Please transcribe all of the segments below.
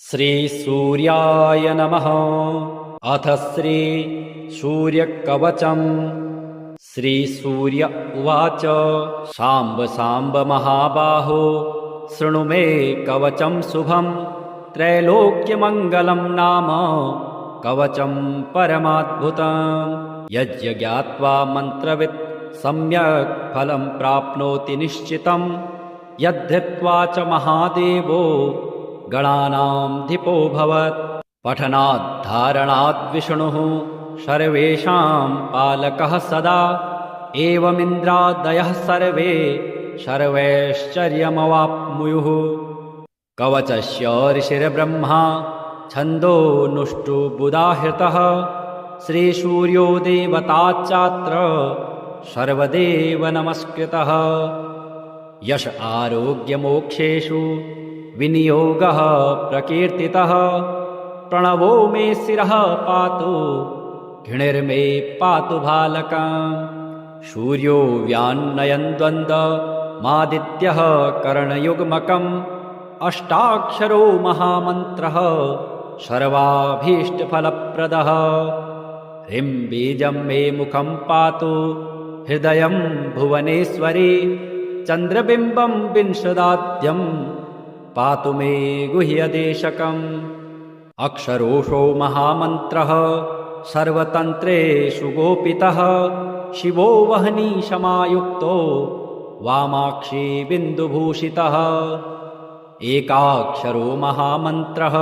श्रीसूर्याय नमः। अथ श्री सूर्यकवचम्। श्रीसूर्य उवाच शाम्ब शाम्ब महाबाहो शृणु मे कवचं शुभं त्रैलोक्यमङ्गलं नाम कवचं परमाद्भुतं यज्ञात्वा मन्त्रवित् सम्यक् फलं प्राप्नोति निश्चितं यद्धृत्वा च महादेवो गणानामधिपो भवत्। पठनाद्धारणाद् विष्णुः सर्वेषां पालकः सदा एवमिन्द्रादयः सर्वे सर्वैश्चर्यमवाप्नुयुः। कवचस्य ऋषिर्ब्रह्मा छन्दोनुष्टुबुधाहृतः श्रीसूर्यो देवताच्चात्र सर्वदेव नमस्कृतः। यश आरोग्यमोक्षेषु विनियोगः प्रकीर्तितः प्रणवो मे शिरः पातु घृणिर्मे पातु भालकम्। सूर्यो व्यान्नयन् द्वन्द्वमादित्यः करणयुग्मकम् अष्टाक्षरो महामन्त्रः सर्वाभीष्टफलप्रदः। ह्रीं बीजं मे मुखं पातु हृदयं भुवनेश्वरी चन्द्रबिम्बं विंशदाद्यं पातु मे गुह्यदेशकम्। अक्षरोषो महामन्त्रः सर्वतन्त्रेषु गोपितः शिवो वह्निशमायुक्तो वामाक्षी बिन्दुभूषितः। एकाक्षरो महामन्त्रः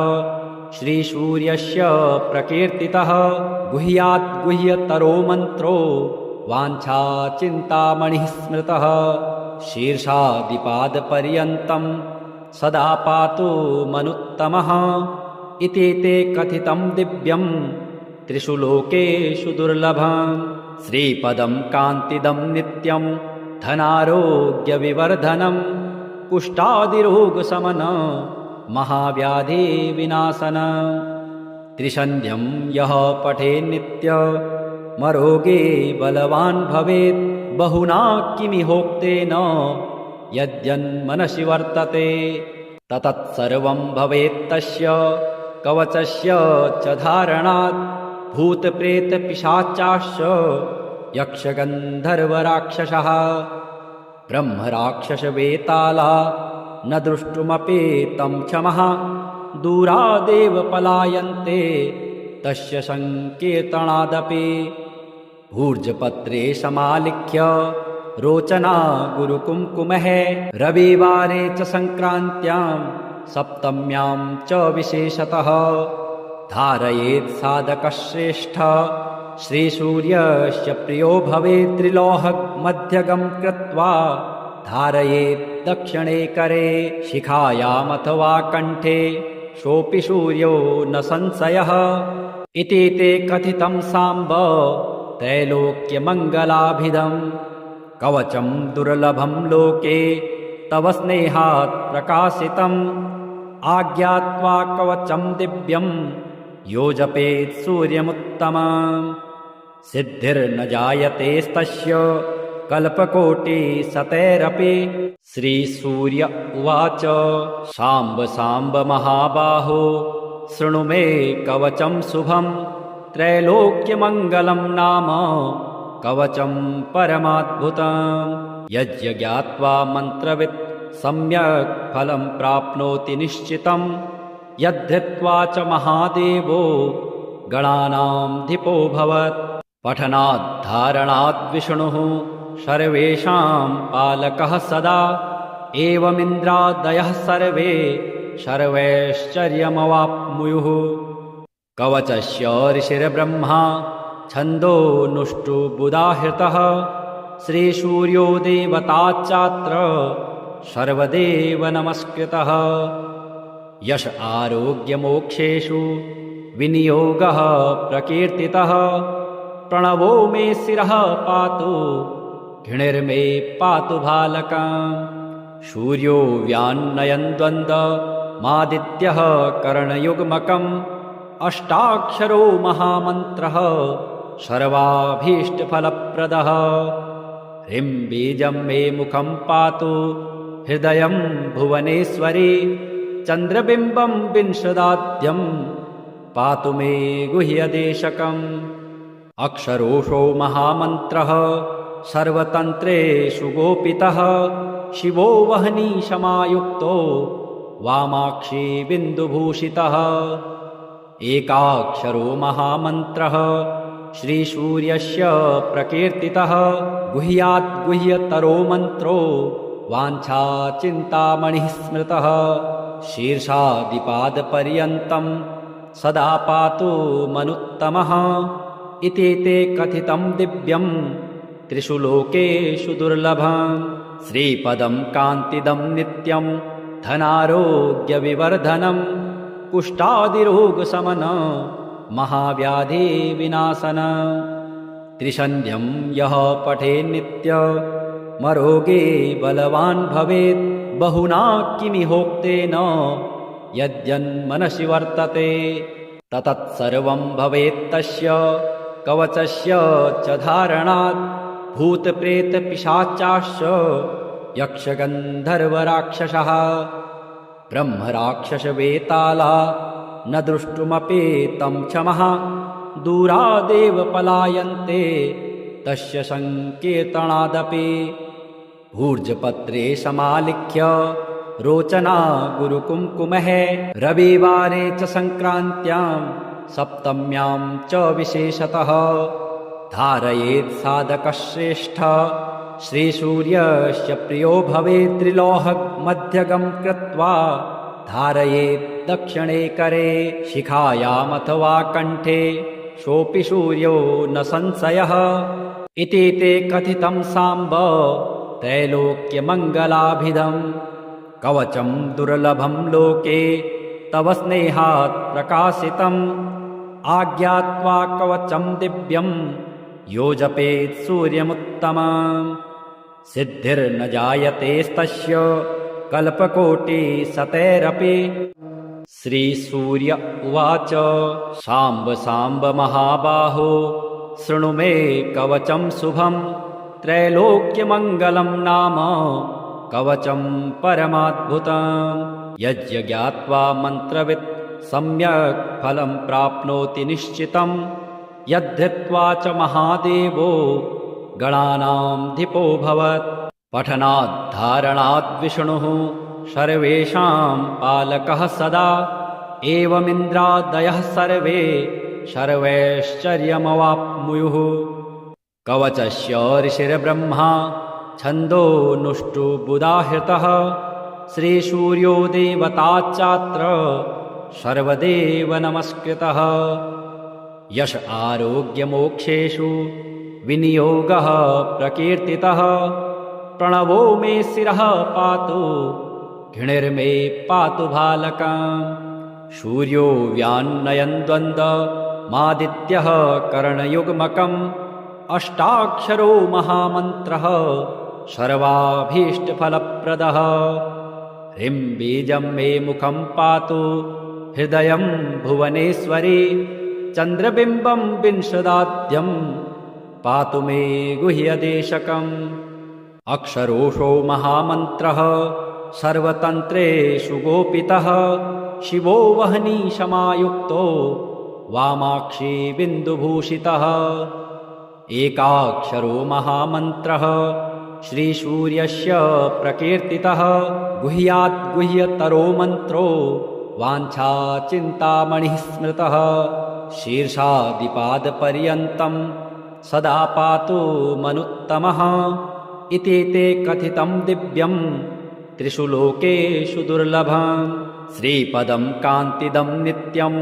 श्रीसूर्यस्य प्रकीर्तितः गुह्यात् गुह्यतरो मन्त्रो वाञ्छाचिन्तामणिः स्मृतः। शीर्षादिपादपर्यन्तं सदा पातु मनुत्तमः इति ते कथितं दिव्यं त्रिषु लोकेषु दुर्लभम्। श्रीपदं कान्तिदं नित्यं धनारोग्यविवर्धनं कुष्ठादिरोगशमनं महाव्याधिविनाशनं। त्रिसन्ध्यं यः पठेन्नित्यमरोगे बलवान् भवेत् बहुना किमिहोक्तेन यद्यन्मनसि वर्तते ततत्सर्वं भवेत्तस्य कवचस्य च धारणात् भूतप्रेतपिशाचाश्च यक्षगन्धर्वराक्षसः ब्रह्मराक्षसवेताला न दृष्टुमपि तं क्षमः दूरादेव पलायन्ते तस्य संकीर्तनादपि। भूर्जपत्रे समालिख्य रोचना गुरुकुङ्कुमः रविवारे च संक्रान्त्यां सप्तम्यां च विशेषतः धारयेत् साधकश्रेष्ठ श्रीसूर्यस्य प्रियो भवेत्। त्रिलोहमध्यगं कृत्वा धारयेत् दक्षिणे करे शिखायामथवा कण्ठे सोऽपि सूर्यो न संशयः इति ते कथितं साम्ब त्रैलोक्यमङ्गलाभिधम्। कवचं दुर्लभं लोके तव स्नेहात् प्रकाशितम् आज्ञात्वा कवचं दिव्यं यो जपेत् सूर्यमुत्तमम् सिद्धिर्न जायतेस्तस्य कल्पकोटिशतैरपि। श्रीसूर्य उवाच शाम्ब शाम्ब महाबाहो शृणु मे कवचं शुभं त्रैलोक्यमङ्गलं नाम कवचं परमाद्भुतं यज्ञात्वा मन्त्रवित् सम्यक् फलं प्राप्नोति निश्चितं यद्धृत्वा च महादेवो गणानामधिपो भवत्। पठनाद्धारणाद् विष्णुः सर्वेषां पालकः सदा एवमिन्द्रादयः सर्वे सर्वैश्चर्यमवाप्नुयुः। कवचस्य ऋषिर्ब्रह्मा छन्दोनुष्टुबुधाहृतः श्रीसूर्यो देवताच्चात्र सर्वदेव नमस्कृतः। यश आरोग्यमोक्षेषु विनियोगः प्रकीर्तितः प्रणवो मे शिरः पातु घृणिर्मे पातु भालकम्। सूर्यो व्यान्नयन् द्वन्द्वमादित्यः करणयुग्मकम् अष्टाक्षरो महामन्त्रः सर्वाभीष्टफलप्रदः। ह्रीं बीजं मे मुखं पातु हृदयं भुवनेश्वरी चन्द्रबिम्बं विंशदाद्यं पातु मे गुह्यदेशकम् अक्षरोषो महामन्त्रः सर्वतन्त्रेषु गोपितः शिवो वह्नि समायुक्तो वामाक्षी बिन्दुभूषितः एकाक्षरो महामन्त्रः श्रीसूर्यस्य प्रकीर्तितः गुह्यात् गुह्यतरो मन्त्रो वाञ्छाचिन्तामणिः स्मृतः शीर्षादिपादपर्यन्तं सदा पातु मनुत्तमः इति ते कथितं दिव्यं त्रिषु लोकेषु दुर्लभम् श्रीपदं कान्तिदं नित्यं धनारोग्यविवर्धनं कुष्ठादिरोगशमन महाव्याधिविनाशन त्रिसन्ध्यं यः पठेन्नित्यमरोगे बलवान् भवेत् बहुना किमिहोक्तेन यद्यन्मनसि वर्तते ततत्सर्वं भवेत्तस्य कवचस्य च धारणात् भूतप्रेतपिशाचाश्च यक्षगन्धर्वराक्षसः ब्रह्मराक्षसवेताला न द्रष्टुमपि तं क्षमः दूरादेव पलायन्ते तस्य सङ्कीर्तनादपि भूर्जपत्रे समालिख्य रोचना गुरुकुङ्कुमः रविवारे च सङ्क्रान्त्यां सप्तम्यां च विशेषतः धारयेत् साधकश्रेष्ठ श्रीसूर्यस्य प्रियो भवेत् त्रिलोहमध्यगं कृत्वा धारयेत् दक्षिणे करे शिखायामथवा कण्ठे सोऽपि सूर्यो न संशयः इति ते कथितं साम्ब त्रैलोक्यमङ्गलाभिधं कवचं दुर्लभं लोके तव स्नेहात् प्रकाशितम् आज्ञात्वा कवचं दिव्यं यो जपेत् सूर्यमुत्तमम् सिद्धिर्न जायतेस्तस्य कल्पकोटिशतैरपि श्रीसूर्य उवाच साम्ब साम्ब महाबाहो शृणु मे कवचं शुभं त्रैलोक्यमङ्गलं नाम कवचं परमाद्भुतं यज्ञात्वा मन्त्रवित् सम्यक् फलं प्राप्नोति निश्चितं यद्धृत्वा च महादेवो गणानामधिपो भवत् पठनाद्धारणाद् विष्णुः सर्वेषां पालकः सदा एवमिन्द्रादयः सर्वे सर्वैश्चर्यमवाप्नुयुः कवचस्य ऋषिर्ब्रह्मा छन्दोनुष्टुबुधाहृतः श्रीसूर्यो देवताच्चात्र सर्वदेव नमस्कृतः यश आरोग्यमोक्षेषु विनियोगः प्रकीर्तितः प्रणवो मे शिरः पातु घृणिर्मे पातु भालकम् सूर्यो व्यान्नयन् द्वन्द्वमादित्यः करणयुग्मकम् अष्टाक्षरो महामन्त्रः सर्वाभीष्टफलप्रदः ह्रीं बीजं मे मुखं पातु हृदयं भुवनेश्वरी चन्द्रबिम्बं विंशदाद्यं पातु मे गुह्यदेशकम् अक्षरोषो महामन्त्रः सर्वतन्त्रेषु गोपितः शिवो वह्नि समायुक्तो वामाक्षी बिन्दुभूषितः एकाक्षरो महामन्त्रः श्रीसूर्यस्य प्रकीर्तितः गुह्यात् गुह्यतरो मन्त्रो वाञ्छाचिन्तामणिः स्मृतः शीर्षादिपादपर्यन्तं सदा पातु मनुत्तमः इति ते कथितं दिव्यं त्रिषु लोकेषु दुर्लभम् श्रीपदं कान्तिदं नित्यं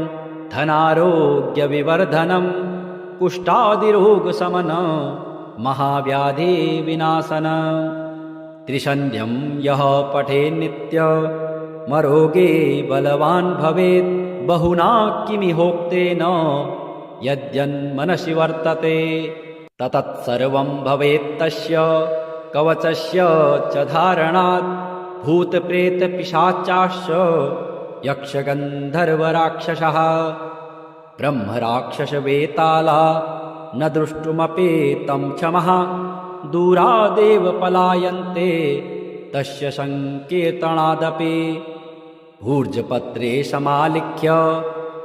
धनारोग्यविवर्धनं कुष्ठादिरोगशमन महाव्याधिविनाशन त्रिसन्ध्यं यः पठेन्नित्यमरोगे बलवान् भवेत् बहुना किमिहोक्तेन यद्यन्मनसि वर्तते ततत्सर्वं भवेत्तस्य कवचस्य च धारणात् भूतप्रेतपिशाचाश्च यक्षगन्धर्वराक्षसः ब्रह्मराक्षसवेताला न द्रष्टुमपि तं क्षमः दूरादेव पलायन्ते तस्य सङ्कीर्तनादपि भूर्जपत्रे समालिख्य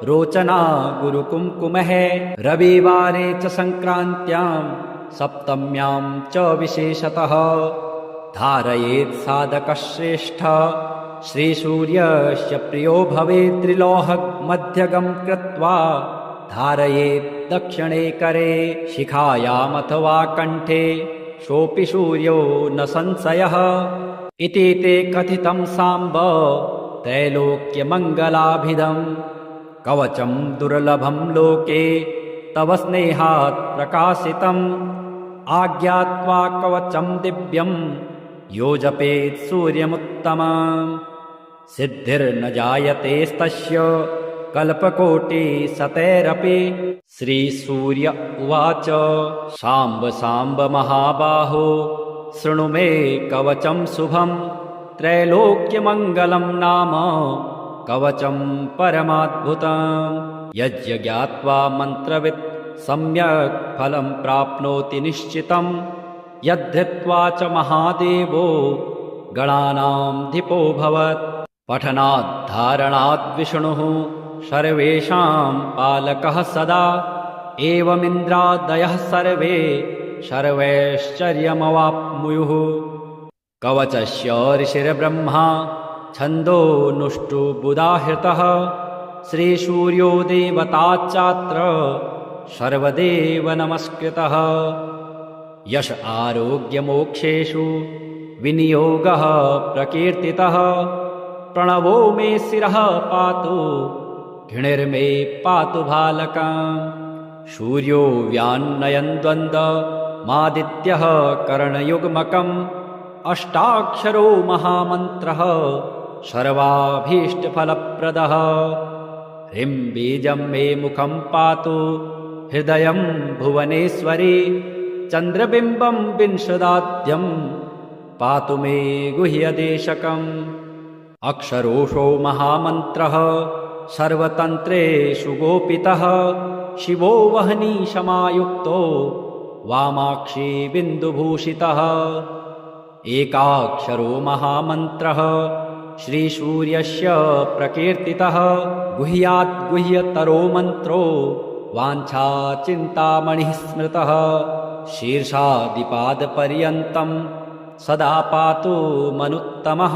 रोचना गुरुकुङ्कुमः रविवारे च सङ्क्रान्त्यां सप्तम्यां च विशेषतः धारयेत् साधकश्रेष्ठ श्रीसूर्यस्य प्रियो भवेत् त्रिलोहमध्यगं कृत्वा धारयेत् दक्षिणे करे शिखायामथवा कण्ठे सोऽपि सूर्यो न संशयः इति ते कथितं साम्ब त्रैलोक्यमङ्गलाभिधम् कवचं दुर्लभं लोके तव स्नेहात् प्रकाशितम् आज्ञात्वा कवचं दिव्यं यो जपेत् सूर्यमुत्तमम् सिद्धिर्न जायतेस्तस्य कल्पकोटिशतैरपि श्रीसूर्य उवाच साम्ब साम्ब महाबाहो शृणु मे कवचं शुभं त्रैलोक्यमङ्गलं नाम कवचं परमाद्भुतम् यज्ञात्वा मन्त्रवित् सम्यक् फलं प्राप्नोति निश्चितं यद्धृत्वा च महादेवो गणानामधिपो भवत् पठनाद्धारणाद् विष्णुः सर्वेषां पालकः सदा एवमिन्द्रादयः सर्वे सर्वैश्चर्यमवाप्नुयुः कवचस्य ऋषिर्ब्रह्मा छन्दोनुष्टुबुधाहृतः श्रीसूर्यो देवताच्चात्र सर्वदेव नमस्कृतः यश आरोग्यमोक्षेषु विनियोगः प्रकीर्तितः प्रणवो मे शिरः पातु घृणिर्मे पातु भालकम् सूर्यो व्यान्नयन् द्वन्द्वमादित्यः करणयुग्मकम् अष्टाक्षरो महामन्त्रः सर्वाभीष्टफलप्रदः ह्रीं बीजं मे मुखं पातु हृदयं भुवनेश्वरी चन्द्रबिम्बं विंशदाद्यं पातु मे गुह्यदेशकम् अक्षरोषो महामन्त्रः सर्वतन्त्रेषु गोपितः शिवो वह्निशमायुक्तो वामाक्षी बिन्दुभूषितः एकाक्षरो महामन्त्रः श्रीसूर्यस्य प्रकीर्तितः गुह्यात् गुह्यतरो मन्त्रो वाञ्छाचिन्तामणिः स्मृतः शीर्षादिपादपर्यन्तं सदा पातु मनुत्तमः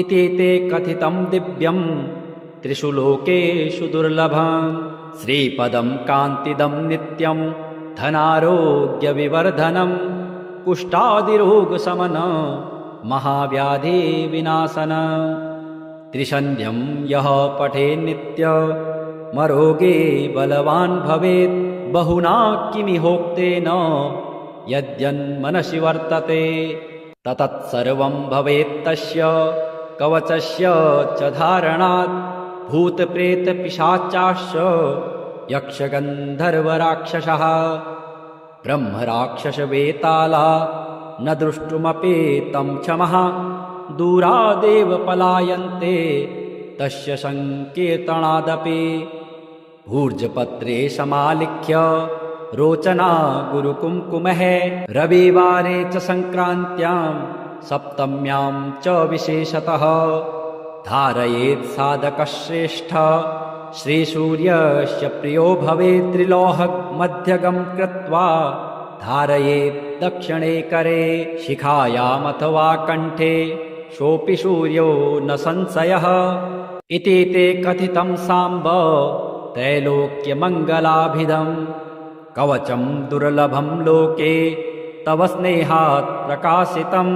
इति ते कथितं दिव्यं त्रिषु लोकेषु दुर्लभम् श्रीपदं कान्तिदं नित्यं धनारोग्यविवर्धनम् कुष्ठादिरोगशमन महाव्याधिविनाशन त्रिसन्ध्यं यः पठेन्नित्यमरोगे बलवान् भवेत् बहुना किमिहोक्तेन यद्यन्मनसि वर्तते ततत्सर्वं भवेत्तस्य कवचस्य च धारणात् भूतप्रेतपिशाचाश्च यक्षगन्धर्वराक्षसः ब्रह्मराक्षसवेताला न दृष्टुमपि तं क्षमः दूरादेव पलायन्ते तस्य सङ्कीर्तनादपि भूर्जपत्रे समालिख्य रोचना गुरुकुङ्कुमः रविवारे च सङ्क्रान्त्यां सप्तम्यां च विशेषतः धारयेत् साधकश्रेष्ठ श्रीसूर्यस्य प्रियो भवेत् त्रिलोहमध्यगं कृत्वा धारयेत् दक्षिणे करे शिखायामथवा कण्ठे सोऽपि सूर्यो न संशयः इति ते कथितं साम्ब त्रैलोक्यमङ्गलाभिधम् कवचं दुर्लभं लोके तव स्नेहात् प्रकाशितम्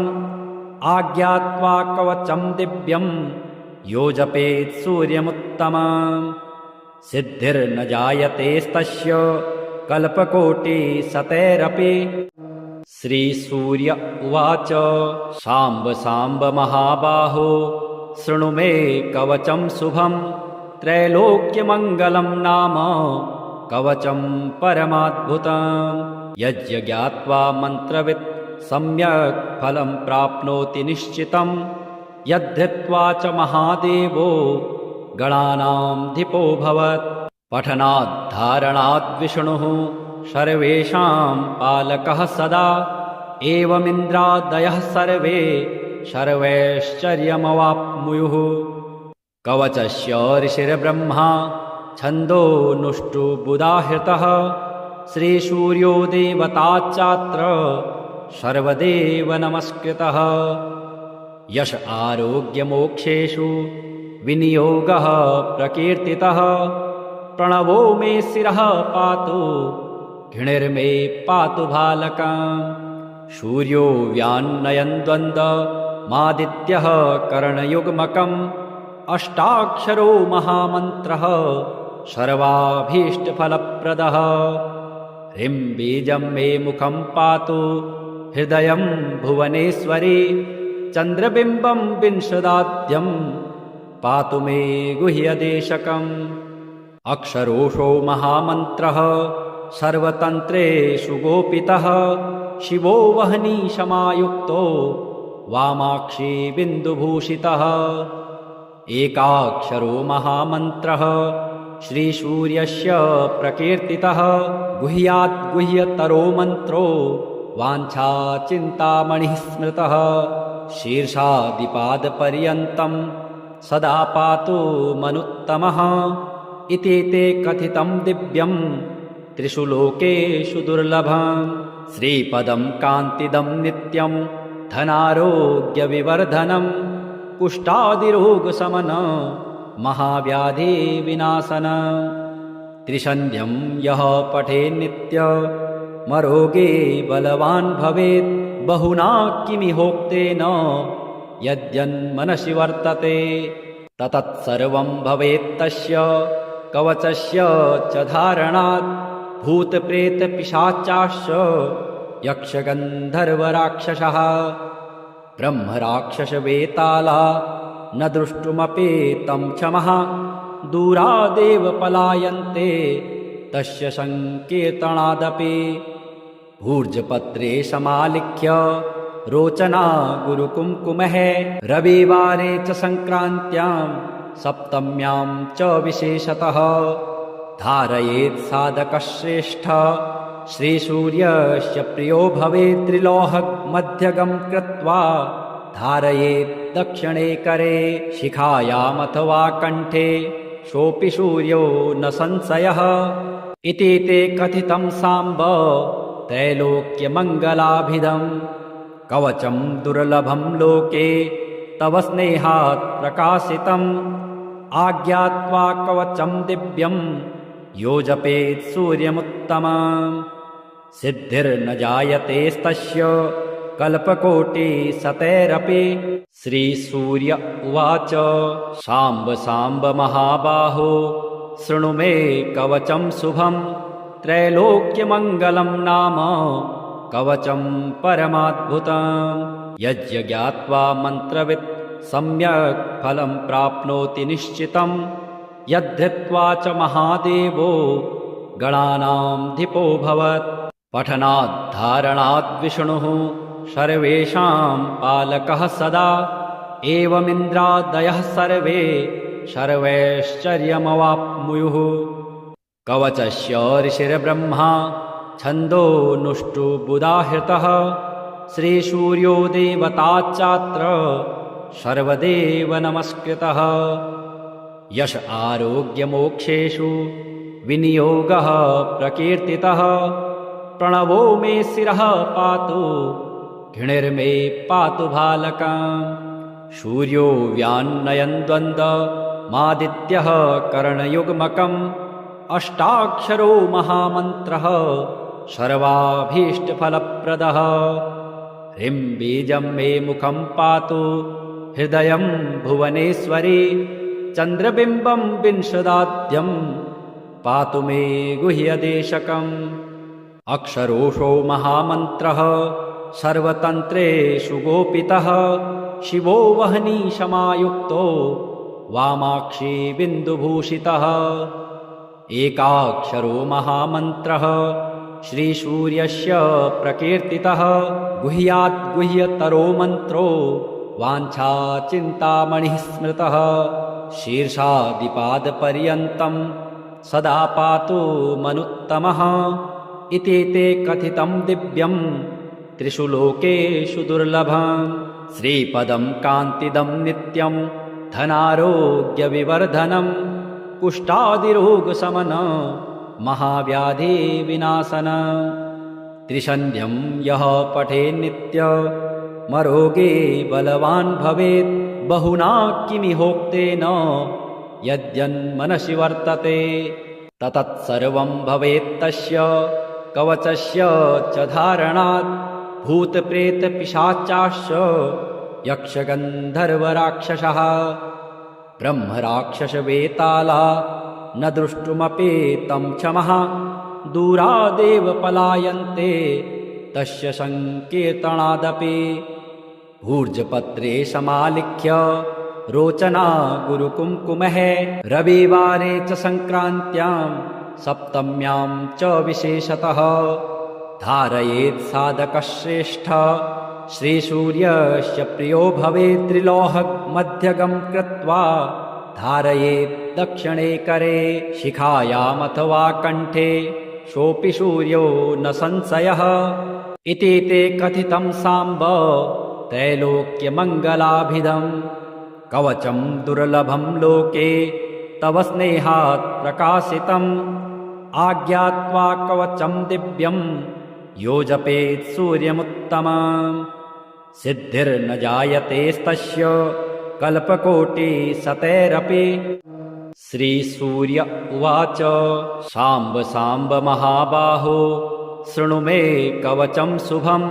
आज्ञात्वा कवचं दिव्यं यो जपेत् सूर्यमुत्तमम् सिद्धिर्न जायतेस्तस्य कल्पकोटिशतैरपि श्रीसूर्य उवाच साम्ब साम्ब महाबाहो शृणु मे कवचं शुभं त्रैलोक्यमङ्गलं नाम कवचं परमाद्भुतम् यज्ञात्वा मन्त्रवित् सम्यक् फलं प्राप्नोति निश्चितं यद्धृत्वा च महादेवो गणानामधिपो भवत् पठनाद्धारणाद् विष्णुः सर्वेषां पालकः सदा एवमिन्द्रादयः सर्वे सर्वैश्चर्यमवाप्नुयुः कवचस्य ऋषिर्ब्रह्मा छन्दोनुष्टुबुधाहृतः श्रीसूर्यो देवताच्चात्र सर्वदेव नमस्कृतः यश आरोग्यमोक्षेषु विनियोगः प्रकीर्तितः प्रणवो मे शिरः पातु घृणिर्मे पातु भालकम् सूर्यो व्यान्नयन् द्वन्द्वमादित्यः करणयुग्मकम् अष्टाक्षरो महामन्त्रः सर्वाभीष्टफलप्रदः ह्रीं बीजं मे मुखं पातु हृदयं भुवनेश्वरी चन्द्रबिम्बं विंशदाद्यं पातु मे गुह्यदेशकम् अक्षरोषो महामन्त्रः सर्वतन्त्रेषु गोपितः शिवो वह्नि समायुक्तो वामाक्षी बिन्दुभूषितः एकाक्षरो महामन्त्रः श्रीसूर्यस्य प्रकीर्तितः गुह्यात् गुह्यतरो मन्त्रो वाञ्छाचिन्तामणिः स्मृतः शीर्षादिपादपर्यन्तं सदा पातु मनुत्तमः इति ते कथितं दिव्यं त्रिषु लोकेषु दुर्लभम् श्रीपदं कान्तिदं नित्यं धनारोग्यविवर्धनम् कुष्ठादिरोगशमनं महाव्याधिविनाशनम् त्रिसन्ध्यं यः पठेन्नित्यमरोगे बलवान् भवेत् बहुना किमिहोक्तेन यद्यन्मनसि वर्तते ततत्सर्वं भवेत्तस्य कवचस्य च धारणात् भूतप्रेतपिशाचाश्च यक्षगन्धर्वराक्षसः ब्रह्मराक्षसवेताला न द्रष्टुमपि तं क्षमः दूरादेव पलायन्ते तस्य सङ्कीर्तनादपि भूर्जपत्रे समालिख्य रोचना गुरुकुङ्कुमः रविवारे च सङ्क्रान्त्यां सप्तम्यां च विशेषतः धारयेत् साधकश्रेष्ठ श्रीसूर्यस्य प्रियो भवेत् त्रिलोहमध्यगं कृत्वा धारयेत् दक्षिणे करे शिखायामथवा कण्ठे सोऽपि सूर्यो न संशयः इति ते कथितं साम्ब त्रैलोक्यमङ्गलाभिधम् कवचं दुर्लभं लोके तव स्नेहात् प्रकाशितम् आज्ञात्वा कवचं दिव्यं यो जपेत् सूर्यमुत्तमम् सिद्धिर्न जायतेस्तस्य कल्पकोटिशतैरपि श्रीसूर्य उवाच साम्ब साम्ब महाबाहो शृणु मे कवचं शुभं त्रैलोक्यमङ्गलं नाम कवचं परमाद्भुतम् यज्ञात्वा मन्त्रवित् सम्यक् फलं प्राप्नोति निश्चितं यद्धृत्वा च महादेवो गणानामधिपो भवत् पठनाद्धारणाद् विष्णुः सर्वेषां पालकः सदा एवमिन्द्रादयः सर्वे सर्वैश्चर्यमवाप्नुयुः कवचस्य ऋषिर्ब्रह्मा छन्दोनुष्टुबुधाहृतः श्रीसूर्यो देवताच्चात्र सर्वदेव नमस्कृतः यश आरोग्यमोक्षेषु विनियोगः प्रकीर्तितः प्रणवो मे शिरः पातु घृणिर्मे पातु भालकम् सूर्यो व्यान्नयन् द्वन्द्वमादित्यः करणयुग्मकम् अष्टाक्षरो महामन्त्रः सर्वाभीष्टफलप्रदः ह्रीं बीजं मे मुखं पातु हृदयं भुवनेश्वरी चन्द्रबिम्बं विंशदाद्यं पातु मे गुह्यदेशकम् अक्षरोषो महामन्त्रः सर्वतन्त्रेषु गोपितः शिवो वह्नि समायुक्तो वामाक्षी बिन्दुभूषितः एकाक्षरो महामन्त्रः श्रीसूर्यस्य प्रकीर्तितः गुह्यात् गुह्यतरो मन्त्रो वाञ्छाचिन्तामणिः स्मृतः शीर्षादिपादपर्यन्तं सदा पातु मनुत्तमः इति ते कथितं दिव्यं त्रिषु लोकेषु दुर्लभम् श्रीपदं कान्तिदं नित्यं धनारोग्यविवर्धनं कुष्ठादिरोगशमन महाव्याधिविनाशन त्रिसन्ध्यं यः पठेन्नित्यमरोगे बलवान् भवेत् बहुना किमिहोक्तेन यद्यन्मनसि वर्तते ततत्सर्वं भवेत्तस्य कवचस्य च धारणात् भूतप्रेतपिशाचाश्च यक्षगन्धर्वराक्षसः ब्रह्मराक्षसवेताला न द्रष्टुमपेतं क्षमः दूरादेव पलायन्ते तस्य सङ्कीर्तनादपि भूर्जपत्रे समालिख्य रोचना गुरुकुङ्कुमः रविवारे च सङ्क्रान्त्यां सप्तम्यां च विशेषतः धारयेत् साधकश्रेष्ठ श्रीसूर्यस्य प्रियो भवेत् त्रिलोहमध्यगं कृत्वा धारयेत् दक्षिणे करे शिखायामथवा कण्ठे सोऽपि सूर्यो न संशयः इति ते कथितं साम्ब त्रैलोक्यमङ्गलाभिधम् कवचं दुर्लभं लोके तव स्नेहात् प्रकाशितम् आज्ञात्वा कवचं दिव्यं यो जपेत् सूर्यमुत्तमम् सिद्धिर्न जायतेस्तस्य कल्पकोटिशतैरपि श्रीसूर्य उवाच साम्ब साम्ब महाबाहो शृणु मे कवचं शुभं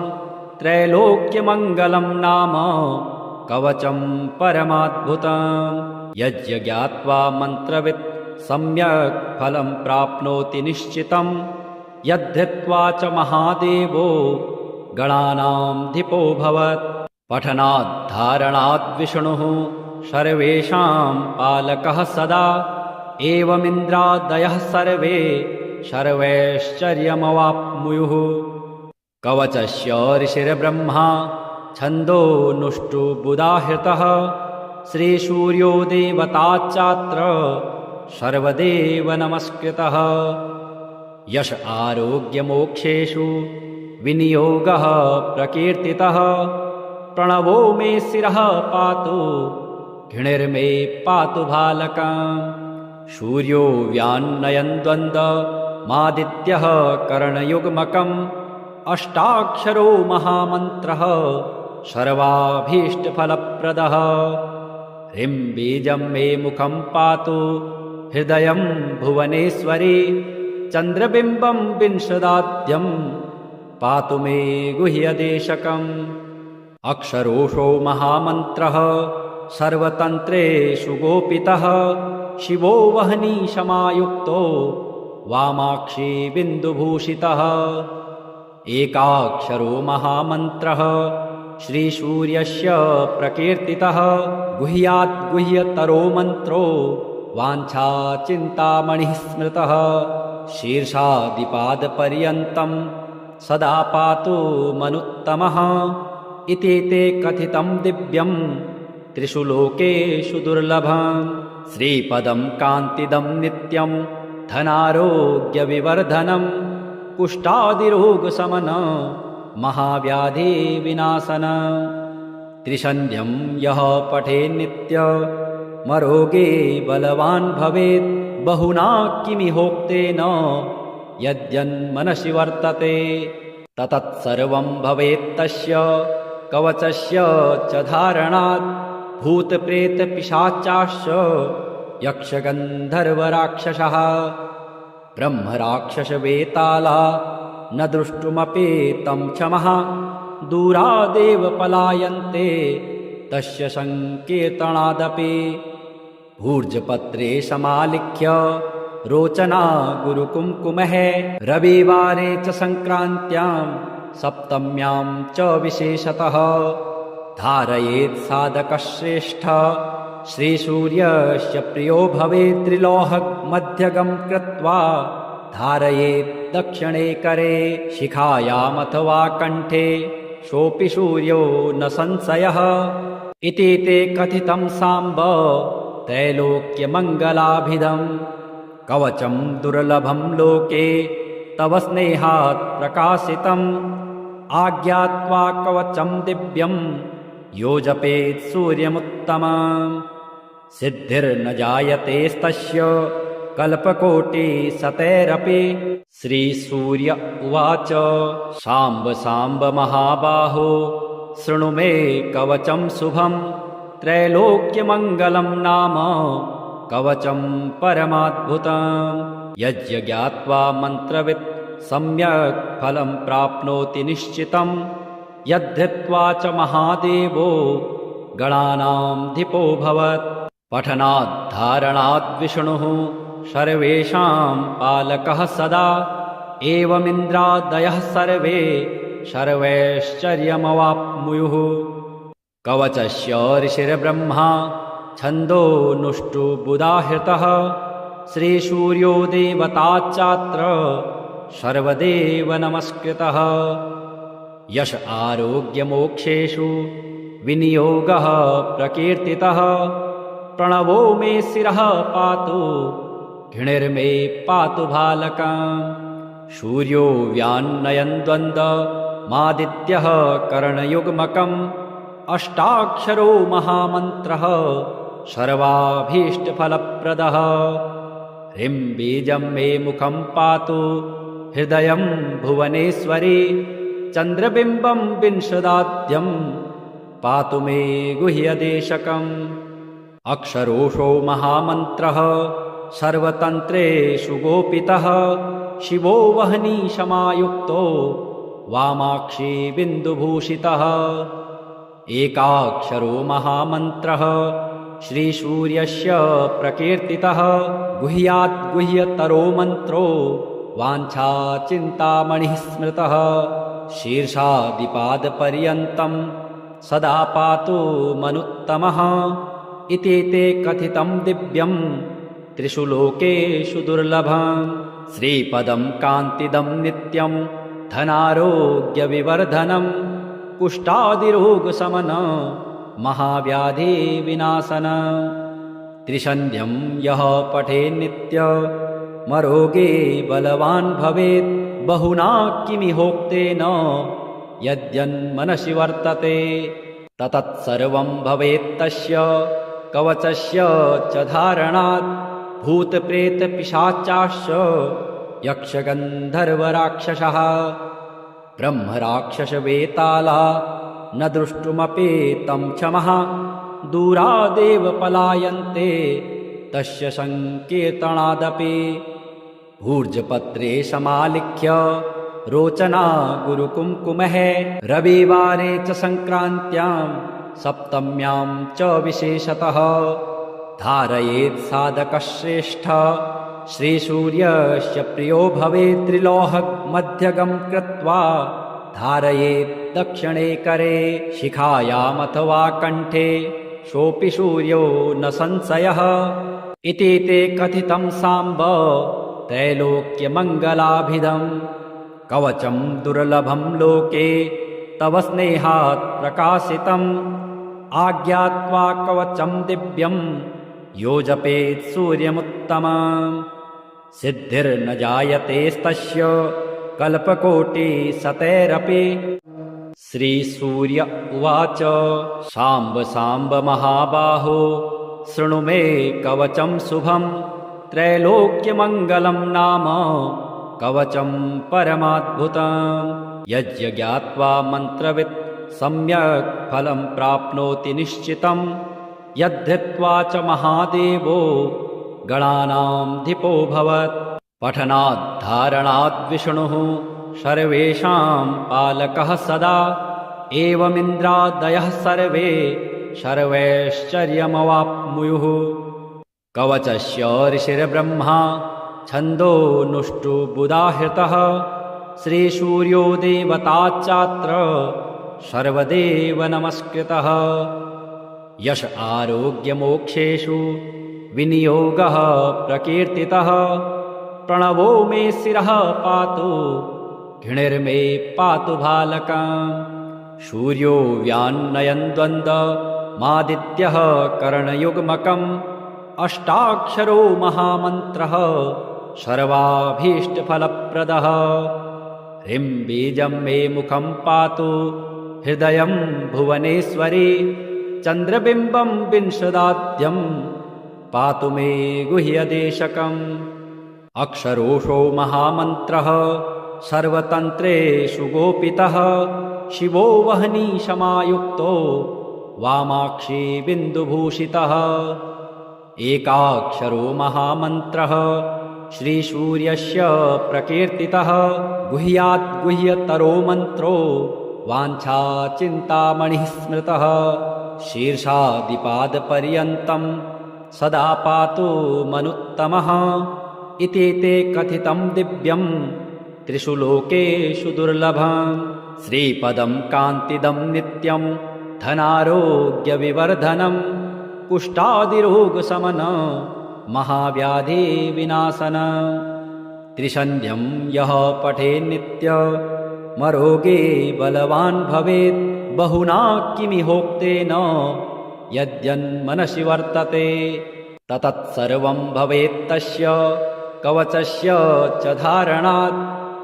त्रैलोक्यमङ्गलं नाम कवचं परमाद्भुतम् यज्ञात्वा मन्त्रवित् सम्यक् फलं प्राप्नोति निश्चितं यद्धृत्वा च महादेवो गणानामधिपो भवत् पठनाद्धारणाद् विष्णुः सर्वेषां पालकः सदा एवमिन्द्रादयः सर्वे सर्वैश्चर्यमवाप्नुयुः कवचस्य ऋषिर्ब्रह्मा छन्दोनुष्टुबुधाहृतः श्रीसूर्यो देवताच्चात्र सर्वदेव नमस्कृतः यश आरोग्यमोक्षेषु विनियोगः प्रकीर्तितः प्रणवो मे शिरः पातु घृणिर्मे पातु भालकम् सूर्यो व्यान्नयन् द्वन्द्वमादित्यः करणयुग्मकम् अष्टाक्षरो महामन्त्रः सर्वाभीष्टफलप्रदः ह्रीं बीजं मे मुखं पातु हृदयं भुवनेश्वरी चन्द्रबिम्बं विंशदाद्यं पातु मे गुह्यदेशकम् अक्षरोषो महामन्त्रः सर्वतन्त्रेषु गोपितः शिवो वह्निशमायुक्तो वामाक्षी बिन्दुभूषितः एकाक्षरो महामन्त्रः श्रीसूर्यस्य प्रकीर्तितः गुह्यात् गुह्यतरो मन्त्रो वाञ्छाचिन्तामणिः स्मृतः शीर्षादिपादपर्यन्तं सदा पातु मनुत्तमः इति ते कथितं दिव्यं त्रिषु लोकेषु दुर्लभम् श्रीपदं कान्तिदं नित्यं धनारोग्यविवर्धनं कुष्ठादिरोगशमन महाव्याधिविनाशन त्रिसन्ध्यं यः पठेन्नित्यमरोगे बलवान् भवेत् बहुना किमिहोक्तेन यद्यन्मनसि वर्तते ततत्सर्वं भवेत्तस्य कवचस्य च धारणात् भूतप्रेतपिशाचाश्च यक्षगन्धर्वराक्षसः ब्रह्मराक्षसवेताला न द्रष्टुमपेतं क्षमः दूरादेव पलायन्ते तस्य सङ्कीर्तनादपि भूर्जपत्रे समालिख्य रोचना गुरुकुङ्कुमः रविवारे च सङ्क्रान्त्यां सप्तम्यां च विशेषतः धारयेत् साधकश्रेष्ठ श्रीसूर्यस्य प्रियो भवेत् त्रिलोहमध्यगं कृत्वा धारयेत् दक्षिणे करे शिखायामथवा कण्ठे सोऽपि सूर्यो न संशयः इति ते कथितं साम्ब त्रैलोक्यमङ्गलाभिधम् कवचं दुर्लभं लोके तव स्नेहात् प्रकाशितम् आज्ञात्वा कवचं दिव्यं यो जपेत् सूर्यमुत्तमम् सिद्धिर्न जायतेस्तस्य कल्पकोटिशतैरपि। श्रीसूर्य उवाच शाम्ब शाम्ब महाबाहो शृणु मे कवचं शुभं। त्रैलोक्यमङ्गलं नाम कवचं परमाद्भुतम्। यज्ञात्वा मन्त्रवित् सम्यक् फलं प्राप्नोति निश्चितं। यद्धृत्वा च महादेवो गणानामधिपो भवत्। पठनाद्धारणाद् विष्णुः सर्वेषां पालकः सदा। एवमिन्द्रादयः सर्वे सर्वैश्चर्यमवाप्नुयुः। कवचस्य ऋषिर्ब्रह्मा छन्दोनुष्टुबुधाहृतः। श्रीसूर्यो देवताच्चात्र सर्वदेव नमस्कृतः। यश आरोग्यमोक्षेषु विनियोगः प्रकीर्तितः। प्रणवो मे शिरः पातु घृणिर्मे पातु भालकम्। सूर्यो व्यान्नयन् द्वन्द्वमादित्यः करणयुग्मकम्। अष्टाक्षरो महामन्त्रः सर्वाभीष्टफलप्रदः। ह्रीं बीजं मे मुखं पातु हृदयं भुवनेश्वरी। चन्द्रबिम्बं विंशदाद्यं पातु मे गुह्यदेशकम्। अक्षरोषो महामन्त्रः सर्वतन्त्रेषु गोपितः। शिवो वह्नि समायुक्तो वामाक्षी बिन्दुभूषितः। एकाक्षरो महामन्त्रः श्रीसूर्यस्य प्रकीर्तितः। गुह्यात् गुह्यतरो मन्त्रो वाञ्छाचिन्तामणिः स्मृतः। शीर्षादिपादपर्यन्तं सदा पातु मनुत्तमः। इति ते कथितं दिव्यं त्रिषु लोकेषु दुर्लभम्। श्रीपदं कान्तिदं नित्यं धनारोग्यविवर्धनम्। कुष्ठादिरोगशमनं महाव्याधिविनाशनम्। त्रिसन्ध्यं यः पठेन्नित्यमरोगे बलवान् भवेत्। बहुना किमिहोक्तेन यद्यन्मनसि वर्तते। ततत्सर्वं भवेत्तस्य कवचस्य च धारणात्। भूतप्रेतपिशाचाश्च यक्षगन्धर्वराक्षसः ब्रह्मराक्षसवेताला न द्रष्टुमपि तं क्षमः। दूरादेव पलायन्ते तस्य सङ्कीर्तनादपि। भूर्जपत्रे समालिख्य रोचना गुरुकुङ्कुमः। रविवारे च सङ्क्रान्त्यां सप्तम्यां च विशेषतः। धारयेत् साधकश्रेष्ठ श्रीसूर्यस्य प्रियो भवेत्। त्रिलोहमध्यगं कृत्वा धारयेत् दक्षिणे करे। शिखायामथवा कण्ठे सोऽपि सूर्यो न संशयः। इति ते कथितं साम्ब त्रैलोक्यमङ्गलाभिधम्। कवचं दुर्लभं लोके तव स्नेहात् प्रकाशितम्। आज्ञात्वा कवचं दिव्यं यो जपेत् सूर्यमुत्तमम्। सिद्धिर्न जायतेस्तस्य कल्पकोटिशतैरपि। श्रीसूर्य उवाच शाम्ब शाम्ब महाबाहो शृणु मे कवचं शुभं। त्रैलोक्यमङ्गलं नाम कवचं परमाद्भुतम्। यज्ञात्वा मन्त्रवित् सम्यक् फलं प्राप्नोति निश्चितं। यद्धृत्वा च महादेवो गणानामधिपो भवत्। पठनाद्धारणाद् विष्णुः सर्वेषां पालकः सदा। एवमिन्द्रादयः सर्वे सर्वैश्चर्यमवाप्नुयुः। कवचस्य ऋषिर्ब्रह्मा छन्दोनुष्टुबुधाहृतः। श्रीसूर्यो देवताच्चात्र सर्वदेव नमस्कृतः। यश आरोग्यमोक्षेषु विनियोगः प्रकीर्तितः। प्रणवो मे शिरः पातु घृणिर्मे पातु भालकम्। सूर्यो व्यान्नयन् द्वन्द्वमादित्यः करणयुग्मकम्। अष्टाक्षरो महामन्त्रः सर्वाभीष्टफलप्रदः। ह्रीं बीजं मे मुखं पातु हृदयं भुवनेश्वरी। चन्द्रबिम्बं विंशदाद्यं पातु मे गुह्यदेशकम् अक्षरोषो महामन्त्रः सर्वतन्त्रेषु गोपितः शिवो वह्निशमायुक्तो वामाक्षी बिन्दुभूषितः एकाक्षरो महामन्त्रः श्रीसूर्यस्य प्रकीर्तितः गुह्यात् गुह्यतरो मन्त्रो वाञ्छाचिन्तामणिः स्मृतः शीर्षादिपादपर्यन्तं सदा पातु मनुत्तमः इति ते कथितं दिव्यं त्रिषु लोकेषु दुर्लभम् श्रीपदं कान्तिदं नित्यं धनारोग्यविवर्धनम् कुष्ठादिरोगशमन महाव्याधिविनाशन त्रिसन्ध्यं यः पठेन्नित्यमरोगे बलवान् भवेत् बहुना किमिहोक्तेन यद्यन्मनसि वर्तते ततत्सर्वं भवेत्तस्य कवचस्य च धारणात्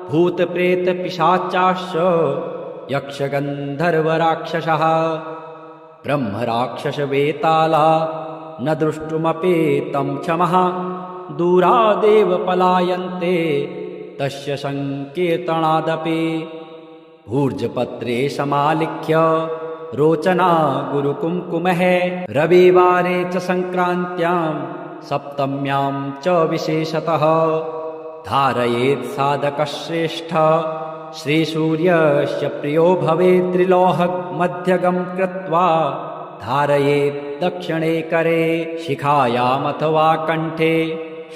भूतप्रेतपिशाचाश्च यक्षगन्धर्वराक्षसः ब्रह्मराक्षसवेताला न द्रष्टुमपेतं क्षमः दूरादेव पलायन्ते तस्य सङ्कीर्तनादपि भूर्जपत्रे समालिख्य रोचना गुरुकुङ्कुमः रविवारे च सङ्क्रान्त्यां सप्तम्यां च विशेषतः धारयेत् साधकश्रेष्ठ श्रीसूर्यस्य प्रियो भवेत् त्रिलोहमध्यगं कृत्वा धारयेत् दक्षिणे करे शिखायामथवा कण्ठे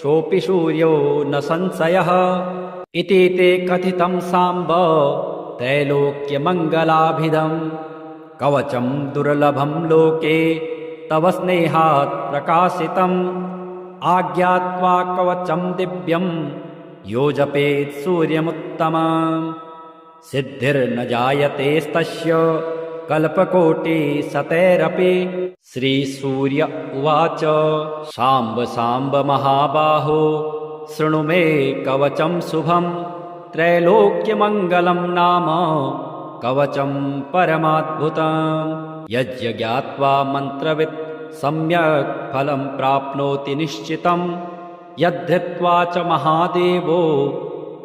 सोऽपि सूर्यो न संशयः इति ते कथितं साम्ब त्रैलोक्यमङ्गलाभिधम् कवचं दुर्लभं लोके तव स्नेहात् प्रकाशितम् आज्ञात्वा कवचं दिव्यं यो जपेत् सूर्यमुत्तमम् सिद्धिर्न जायतेस्तस्य कल्पकोटिशतैरपि श्रीसूर्य उवाच साम्ब साम्ब महाबाहो शृणु मे कवचं शुभं त्रैलोक्यमङ्गलं नाम कवचं परमाद्भुतम् यज्ञात्वा मन्त्रवित् सम्यक् फलं प्राप्नोति निश्चितं यद्धृत्वा च महादेवो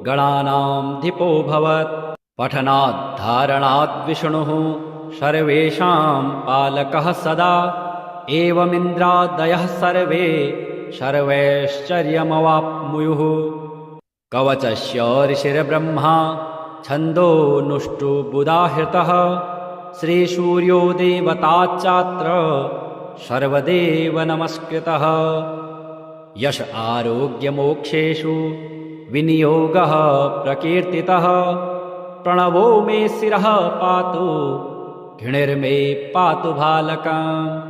गणानां धिपो भवत् पठनाद्धारणाद् विष्णुः सर्वेषां पालकः सदा एवमिन्द्रादयः सर्वे सर्वैश्चर्यमवाप्नुयुः कवचस्य ऋषिर्ब्रह्मा छन्दोनुष्टुबुधाहृतः श्रीसूर्यो देवताच्चात्र सर्वदेव नमस्कृतः यश आरोग्यमोक्षेषु विनियोगः प्रकीर्तितः प्रणवो मे शिरः पातु घृणिर्मे पातु भालकम्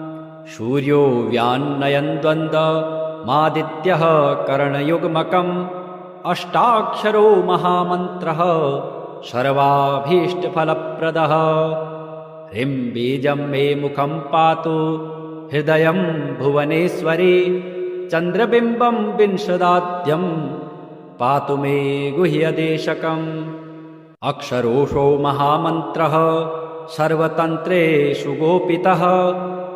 सूर्यो व्यान्नयन् द्वन्द्वमादित्यः करणयुग्मकम् अष्टाक्षरो महामन्त्रः सर्वाभीष्टफलप्रदः ह्रीं बीजं मे मुखं पातु हृदयं भुवनेश्वरी चन्द्रबिम्बं विंशदाद्यं पातु मे गुह्यदेशकम् अक्षरोषो महामन्त्रः सर्वतन्त्रेषु गोपितः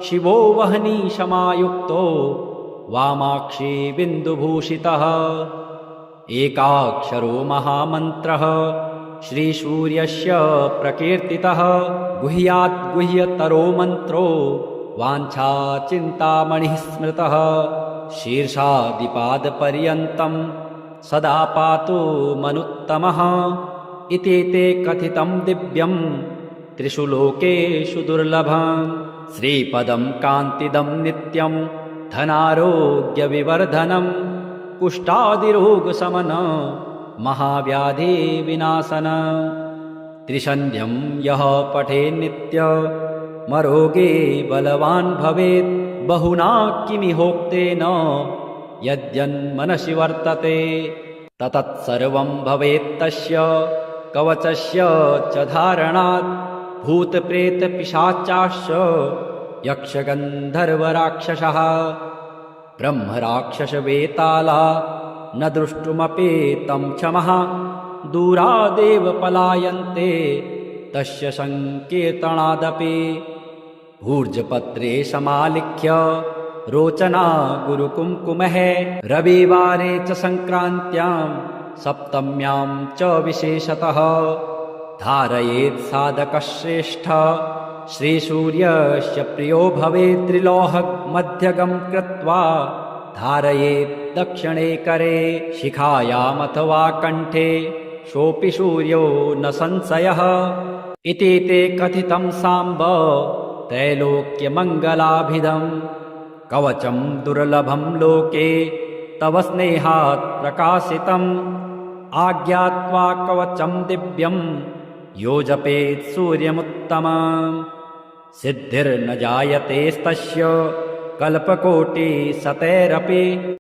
शिवो वह्निशमायुक्तो वामाक्षी बिन्दुभूषितः एकाक्षरो महामन्त्रः श्रीसूर्यस्य प्रकीर्तितः गुह्यात् गुह्यतरो मन्त्रो वाञ्छाचिन्तामणिः स्मृतः शीर्षादिपादपर्यन्तं सदा पातु मनुत्तमः इति ते कथितं दिव्यं त्रिषु लोकेषु दुर्लभम् श्रीपदं कान्तिदं नित्यं धनारोग्यविवर्धनम् कुष्ठादिरोगशमन महाव्याधिविनाशन त्रिसन्ध्यं यः पठेन्नित्यमरोगे बलवान् भवेत् बहुना किमिहोक्तेन यद्यन्मनसि वर्तते ततत्सर्वं भवेत्तस्य कवचस्य च धारणात् भूतप्रेतपिशाचाश्च यक्षगन्धर्वराक्षसः ब्रह्मराक्षसवेताला न द्रष्टुमपेतं क्षमः दूरादेव पलायन्ते तस्य सङ्कीर्तनादपि भूर्जपत्रे समालिख्य रोचना गुरुकुङ्कुमः रविवारे च सङ्क्रान्त्यां सप्तम्यां च विशेषतः धारयेत् साधकश्रेष्ठ श्रीसूर्यस्य प्रियो भवेत् त्रिलोहमध्यगं कृत्वा धारयेत् दक्षिणे करे शिखायामथवा कण्ठे सोऽपि सूर्यो न संशयः इति ते कथितं साम्ब त्रैलोक्यमङ्गलाभिधम् कवचं दुर्लभं लोके तव स्नेहात् प्रकाशितम् आज्ञात्वा कवचं दिव्यं यो जपेत् सूर्यमुत्तमम् सिद्धिर्न जायतेस्तस्य कल्पकोटिशतैरपि